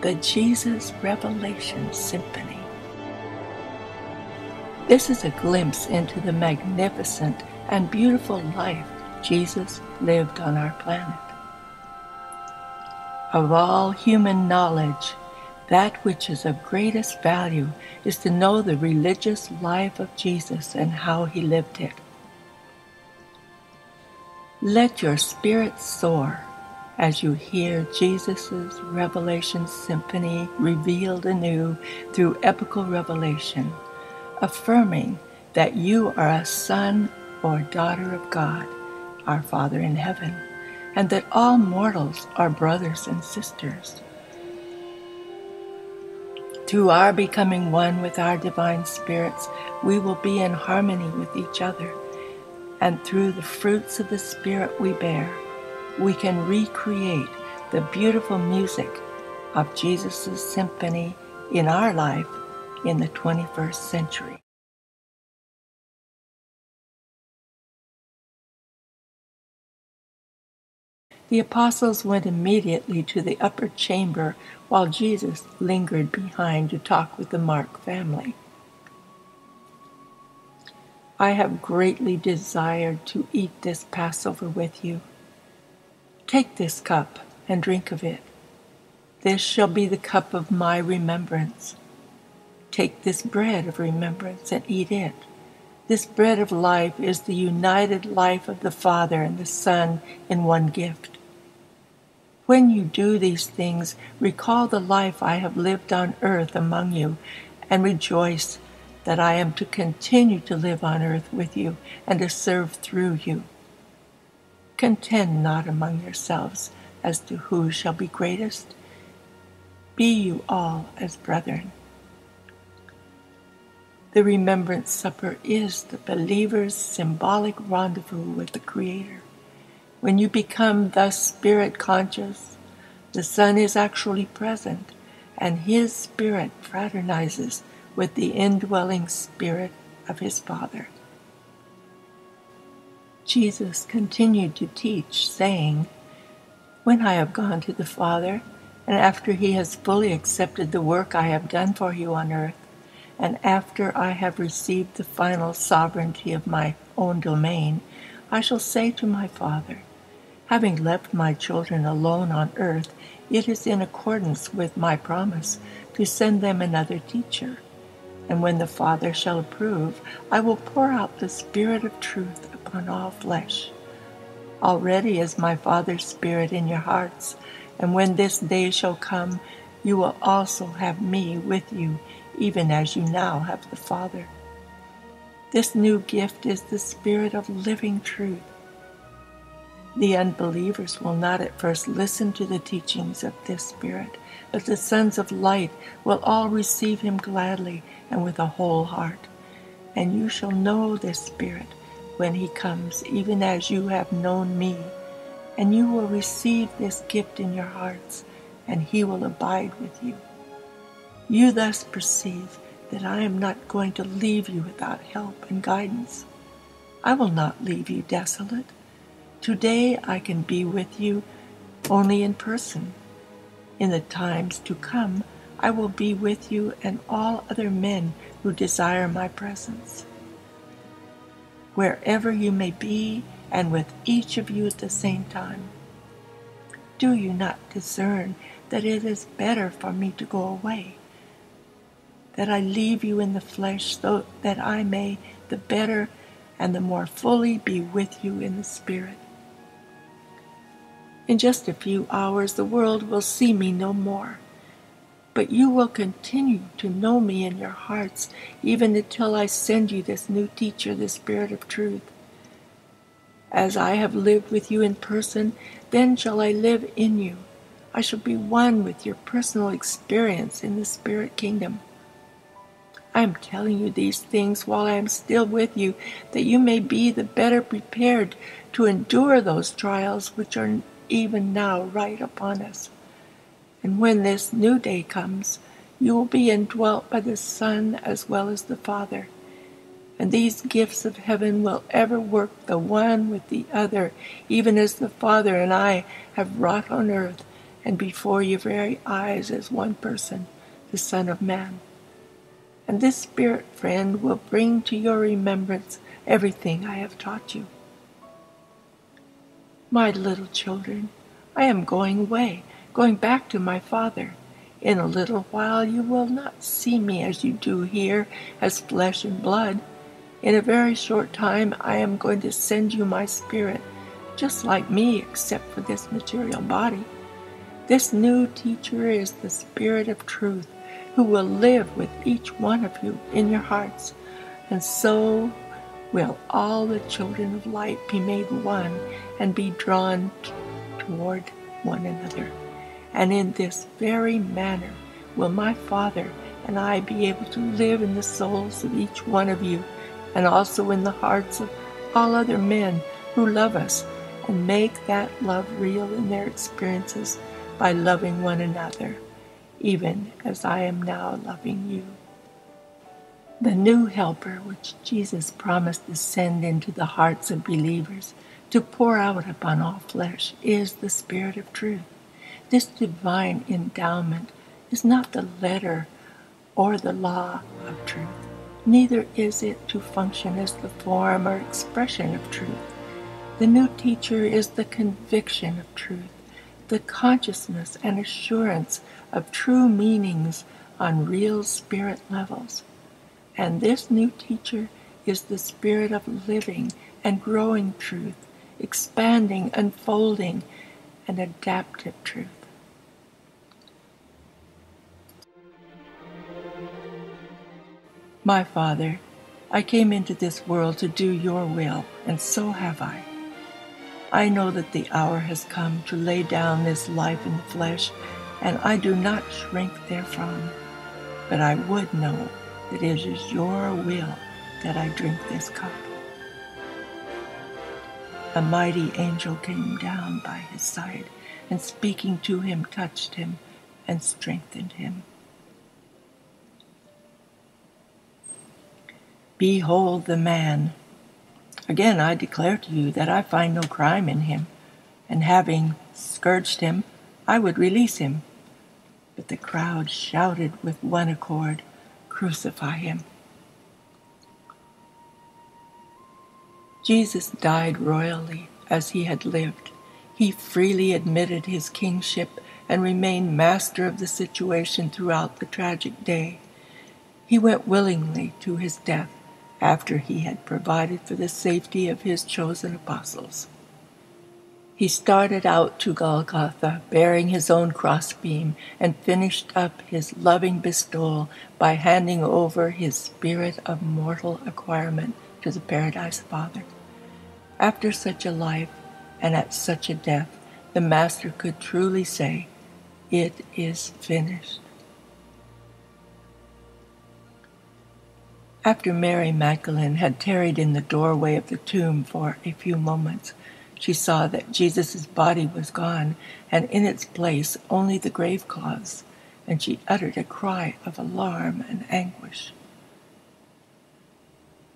the Jesus Revelation Symphony. This is a glimpse into the magnificent and beautiful life Jesus lived on our planet. Of all human knowledge, that which is of greatest value is to know the religious life of Jesus and how he lived it. Let your spirit soar as you hear Jesus' Revelation Symphony revealed anew through epical revelation, affirming that you are a son or daughter of God, our Father in heaven, and that all mortals are brothers and sisters. Through our becoming one with our divine spirits, we will be in harmony with each other, and through the fruits of the Spirit we bear, we can recreate the beautiful music of Jesus' symphony in our life in the 21st century. The apostles went immediately to the upper chamber while Jesus lingered behind to talk with the Mark family. I have greatly desired to eat this Passover with you. Take this cup and drink of it. This shall be the cup of my remembrance. Take this bread of remembrance and eat it. This bread of life is the united life of the Father and the Son in one gift. When you do these things, recall the life I have lived on earth among you, and rejoice that I am to continue to live on earth with you and to serve through you. Contend not among yourselves as to who shall be greatest. Be you all as brethren. The Remembrance Supper is the believer's symbolic rendezvous with the Creator. When you become thus spirit conscious, the Son is actually present, and his Spirit fraternizes with the indwelling Spirit of his Father. Jesus continued to teach, saying, "When I have gone to the Father, and after he has fully accepted the work I have done for you on earth, and after I have received the final sovereignty of my own domain, I shall say to my Father, having left my children alone on earth, it is in accordance with my promise to send them another teacher. And when the Father shall approve, I will pour out the Spirit of truth upon all flesh. Already is my Father's Spirit in your hearts, and when this day shall come, you will also have me with you, even as you now have the Father. This new gift is the Spirit of living truth. The unbelievers will not at first listen to the teachings of this Spirit, but the sons of light will all receive him gladly and with a whole heart. And you shall know this Spirit when he comes, even as you have known me. And you will receive this gift in your hearts, and he will abide with you. You thus perceive that I am not going to leave you without help and guidance. I will not leave you desolate. Today I can be with you only in person. In the times to come, I will be with you and all other men who desire my presence. Wherever you may be, and with each of you at the same time. Do you not discern that it is better for me to go away, that I leave you in the flesh, so that I may the better and the more fully be with you in the Spirit? In just a few hours the world will see me no more, but you will continue to know me in your hearts, even until I send you this new teacher, the Spirit of truth. As I have lived with you in person, then shall I live in you. I shall be one with your personal experience in the Spirit kingdom. I am telling you these things while I am still with you, that you may be the better prepared to endure those trials which are even now right upon us. And when this new day comes, you will be indwelt by the Son as well as the Father. And these gifts of heaven will ever work the one with the other, even as the Father and I have wrought on earth, and before your very eyes as one person, the Son of Man. And this Spirit friend will bring to your remembrance everything I have taught you. My little children, I am going away, going back to my Father. In a little while you will not see me as you do here, as flesh and blood. In a very short time I am going to send you my Spirit, just like me except for this material body. This new teacher is the Spirit of truth, who will live with each one of you in your hearts, and so will all the children of light be made one and be drawn toward one another. And in this very manner will my Father and I be able to live in the souls of each one of you, and also in the hearts of all other men who love us, and make that love real in their experiences by loving one another, even as I am now loving you. The new helper which Jesus promised to send into the hearts of believers to pour out upon all flesh is the Spirit of truth. This divine endowment is not the letter or the law of truth, neither is it to function as the form or expression of truth. The new teacher is the conviction of truth, the consciousness and assurance of true meanings on real spirit levels. And this new teacher is the Spirit of living and growing truth, expanding, unfolding, and adaptive truth. My Father, I came into this world to do your will, and so have I. I know that the hour has come to lay down this life in the flesh, and I do not shrink therefrom. But I would know that it is your will that I drink this cup. A mighty angel came down by his side, and speaking to him, touched him and strengthened him. Behold the man. Again I declare to you that I find no crime in him, and having scourged him, I would release him. But the crowd shouted with one accord, Crucify him. Jesus died royally as he had lived. He freely admitted his kingship and remained master of the situation throughout the tragic day. He went willingly to his death after he had provided for the safety of his chosen apostles. He started out to Golgotha, bearing his own crossbeam, and finished up his loving bestowal by handing over his spirit of mortal acquirement to the Paradise Father. After such a life, and at such a death, the Master could truly say, "It is finished." After Mary Magdalene had tarried in the doorway of the tomb for a few moments, she saw that Jesus' body was gone, and in its place only the grave clothes, and she uttered a cry of alarm and anguish.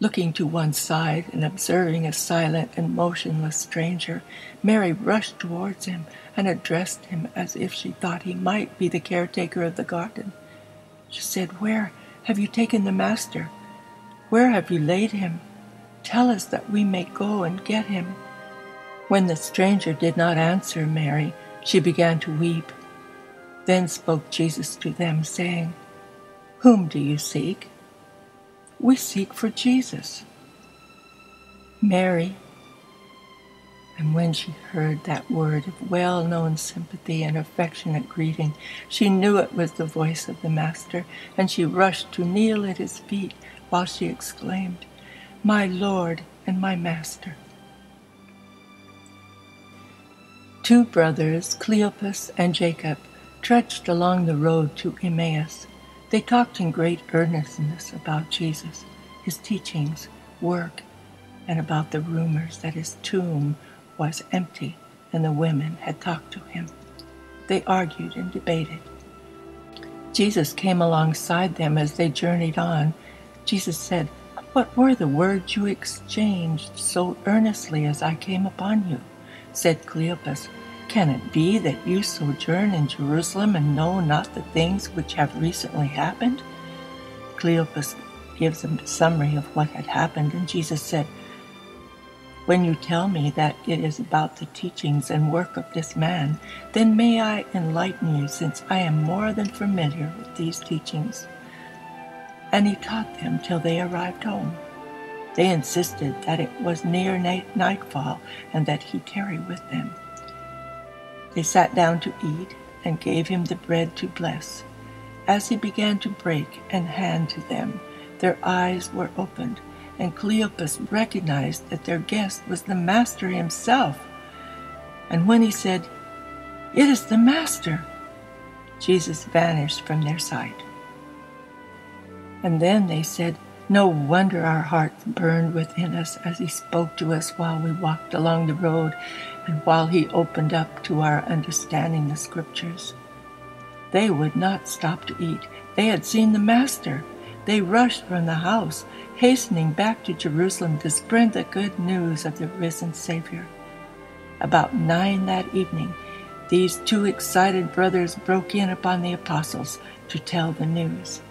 Looking to one side and observing a silent and motionless stranger, Mary rushed towards him and addressed him as if she thought he might be the caretaker of the garden. She said, "Where have you taken the Master? Where have you laid him? Tell us that we may go and get him." When the stranger did not answer Mary, she began to weep. Then spoke Jesus to them, saying, "Whom do you seek?" "We seek for Jesus." "Mary." And when she heard that word of well-known sympathy and affectionate greeting, she knew it was the voice of the Master, and she rushed to kneel at his feet while she exclaimed, "My Lord and my Master." Two brothers, Cleopas and Jacob, trudged along the road to Emmaus. They talked in great earnestness about Jesus, his teachings, work, and about the rumors that his tomb was empty and the women had talked to him. They argued and debated. Jesus came alongside them as they journeyed on. Jesus said, "What were the words you exchanged so earnestly as I came upon you?" Said Cleopas, Can it be that you sojourn in Jerusalem and know not the things which have recently happened? Cleopas gives a summary of what had happened, and Jesus said, When you tell me that it is about the teachings and work of this man, then may I enlighten you, since I am more than familiar with these teachings. And he taught them till they arrived home. They insisted that it was near nightfall and that he tarry with them. They sat down to eat and gave him the bread to bless. As he began to break and hand to them, their eyes were opened, and Cleopas recognized that their guest was the Master himself. And when he said, It is the Master, Jesus vanished from their sight. And then they said, No wonder our hearts burned within us as he spoke to us while we walked along the road and while he opened up to our understanding the Scriptures. They would not stop to eat. They had seen the Master. They rushed from the house, hastening back to Jerusalem to spread the good news of the risen Savior. About 9 that evening, these 2 excited brothers broke in upon the apostles to tell the news.